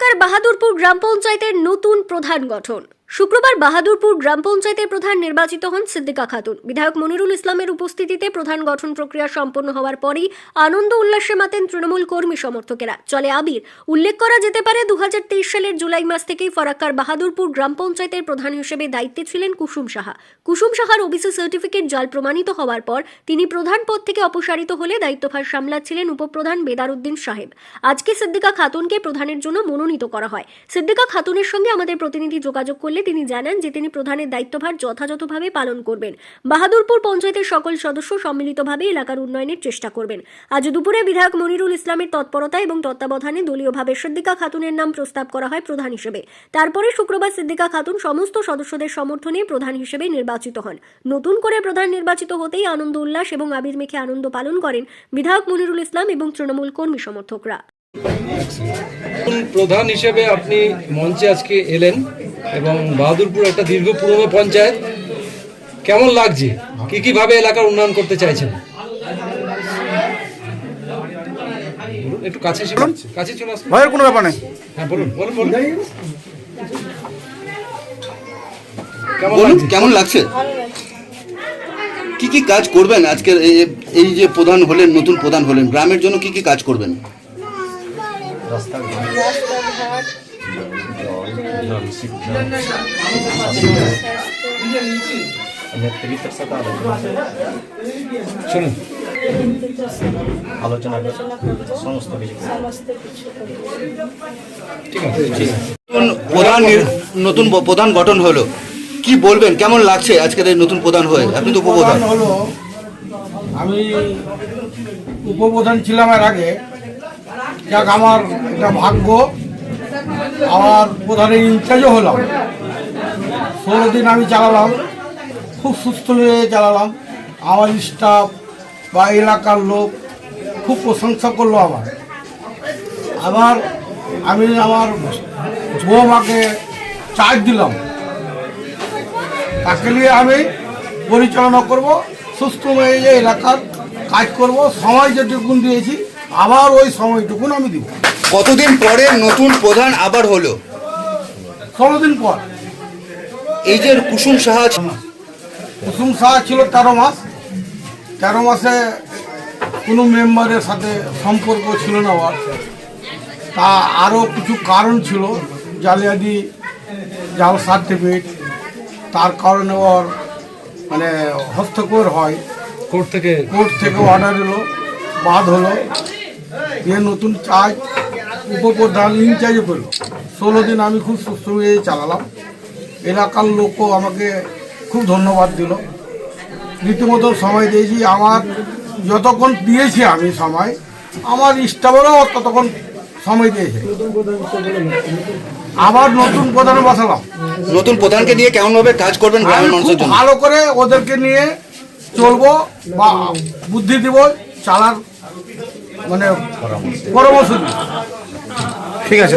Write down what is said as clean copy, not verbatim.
শুক্রবার বাহাদুরপুর গ্রাম পঞ্চায়েতের নতুন প্রধান গঠন। শুক্রবার বাহাদুরপুর গ্রাম পঞ্চায়েতের প্রধান নির্বাচিত হন সিদ্দিকা খাতুন। বিধায়ক মনিরুল ইসলামের উপস্থিতিতে প্রধান গঠন প্রক্রিয়া সম্পন্ন হওয়ার পরই আনন্দ উল্লাসে মাতেন তৃণমূল কর্মী সমর্থকেরা। চলে আবির। উল্লেখ করা যেতে পারে 2023 সালের জুলাই মাস থেকেই ফরাক্কার বাহাদুরপুর গ্রাম পঞ্চায়েতের প্রধান হিসেবে দায়িত্বে ছিলেন কুসুম সাহা। কুসুম সাহার ওবিসি সার্টিফিকেট জাল প্রমাণিত হওয়ার পর তিনি প্রধান পদ থেকে অপসারিত হলে দায়িত্বভার সামলাচ্ছিলেন উপপ্রধান বেদারউদ্দিন সাহেব। আজকে সিদ্দিকা খাতুনকে প্রধানের জন্য মনোনীত করা হয়। সিদ্দিকা খাতুনের সঙ্গে আমাদের প্রতিনিধি যোগাযোগ করলে তিনি জানান যে তিনি প্রধানের দায়িত্বভার যথাযথভাবে পালন করবেন। বাহাদুরপুর পঞ্চায়েতের সকল সদস্য সম্মিলিতভাবে এলাকার উন্নয়নের চেষ্টা করবেন। আজ দুপুরে বিধায়ক মনিরুল ইসলামের তৎপরতা এবং তত্ত্বাবধানে দলীয়ভাবে সিদ্দিকা খাতুনের নাম প্রস্তাব করা হয় প্রধান হিসেবে। তারপরে শুক্রবার সিদ্দিকা খাতুন সমস্ত সদস্যদের সমর্থনে প্রধান হিসেবে নির্বাচিত হন। নতুন করে প্রধান নির্বাচিত হতেই আনন্দ উল্লাস এবং আবির মেখে আনন্দ পালন করেন বিধায়ক মনিরুল ইসলাম এবং তৃণমূল কর্মী সমর্থকরা। প্রধান হিসেবে আপনি মঞ্চে আজকে এলেন এবং বাহাদুরপুর একটা দীর্ঘ পুরনো পঞ্চায়েত, কেমন লাগছে? কি ভাবে এলাকার উন্নয়ন করতে চাইছেন? একটু কাছে চলে আসুন। ভয়ের কোনো ব্যাপার নেই। হ্যাঁ বলুন। কেমন লাগছে? কি কাজ করবেন আজকে? এই যে প্রধান হলেন, নতুন প্রধান হলেন, গ্রামের জন্য কি কাজ করবেন? রাস্তাঘাট, শুনুন, আলোচনা সমস্ত কিছু ঠিক আছে। নতুন প্রধান গঠন হলো, কি বলবেন? কেমন লাগছে আজকের এই নতুন প্রধান হয়ে? আপনি তো উপপ্রধান হলো। আমি উপপ্রধান ছিলাম এর আগে, যাক আমার একটা ভাগ্য, আমার প্রধানের ইনচার্জও হলাম। 16 দিন আমি চালালাম, খুব সুস্থ হয়ে চালালাম। আমার স্টাফ বা এলাকার লোক খুব প্রশংসা করলো আমি আমার বৌমাকে চার্জ দিলাম, তাকে নিয়ে আমি পরিচালনা করব, সুস্থ হয়ে যে এলাকার কাজ করব। সময় যেটুকুন দিয়েছি আবার ওই সময়টুকুন আমি দিব। কতদিন পরে নতুন প্রধান আবার হলো? 16 দিন পর। এই যে কুসুম সাহা ছিল 13 মাস। 13 মাসে কোনো মেম্বারের সাথে সম্পর্ক ছিল না ওর। তা আরও কিছু কারণ ছিল, জালিয়াতি, জাল সার্টিফিকেট, তার কারণে ওর মানে হস্তক্ষেপ হয়। কোর্ট থেকে অর্ডার এলো, বাদ হলো। নতুন চার্জ উপপ্রধান ইনচার্জে পেল। 16 দিন আমি খুব সুস্থ হয়ে চালালাম। এলাকার লোকও আমাকে খুব ধন্যবাদ দিল। রীতিমতো সময় দিয়েছি, আমার যতক্ষণ দিয়েছি আমি সময়, আমার স্টাফেরও ততক্ষণ সময় দিয়েছে। আবার নতুন প্রধান বসালাম। নতুন প্রধানকে নিয়ে কেমনভাবে কাজ করবেন গ্রামের মানুষের জন্য? ভালো করে ওদেরকে নিয়ে চলবো বা বুদ্ধি দিব, চালার মানে পরামর্শ দিব। ঠিক আছে।